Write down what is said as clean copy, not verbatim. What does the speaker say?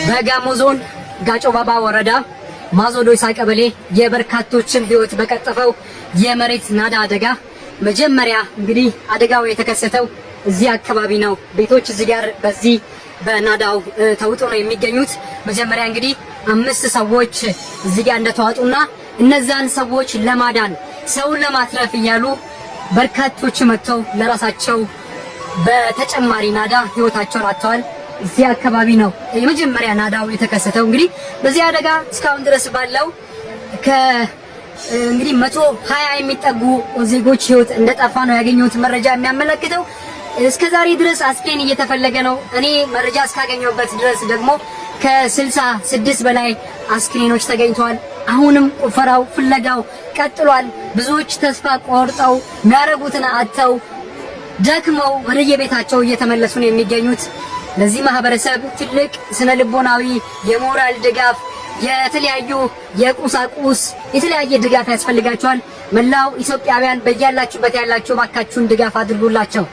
በጋሞ ዞን ጋጮ ባባ ወረዳ ማዞ ዶይሳ ቀበሌ የበርካቶችን ህይወት በቀጠፈው የመሬት ናዳ አደጋ መጀመሪያ እንግዲህ አደጋው የተከሰተው እዚህ አካባቢ ነው። ቤቶች እዚህ ጋር በዚህ በናዳው ተውጦ ነው የሚገኙት። መጀመሪያ እንግዲህ 5 ሰዎች እዚህ ጋር እንደተዋጡና እነዛን ሰዎች ለማዳን ሰውን ለማትረፍ እያሉ በርካቶች መጥተው ለራሳቸው በተጨማሪ ናዳ ህይወታቸውን አጥተዋል። እዚህ አካባቢ ነው የመጀመሪያ ናዳው የተከሰተው። እንግዲህ በዚህ አደጋ እስካሁን ድረስ ባለው እንግዲህ 120 የሚጠጉ ዜጎች ህይወት እንደጠፋ ነው ያገኘሁት መረጃ የሚያመለክተው። እስከዛሬ ድረስ አስክሬን እየተፈለገ ነው። እኔ መረጃ እስካገኘሁበት ድረስ ደግሞ ከ66 በላይ አስክሬኖች ተገኝተዋል። አሁንም ቁፈራው ፍለጋው ቀጥሏል። ብዙዎች ተስፋ ቆርጠው የሚያረጉትን አጥተው ደክመው ወደ የቤታቸው እየተመለሱ ነው የሚገኙት። ለዚህ ማህበረሰብ ትልቅ ስነ ልቦናዊ የሞራል ድጋፍ፣ የተለያዩ የቁሳቁስ የተለያየ ድጋፍ ያስፈልጋቸዋል። መላው ኢትዮጵያውያን በያላችሁበት ያላችሁ ባካችሁን ድጋፍ አድርጉላቸው።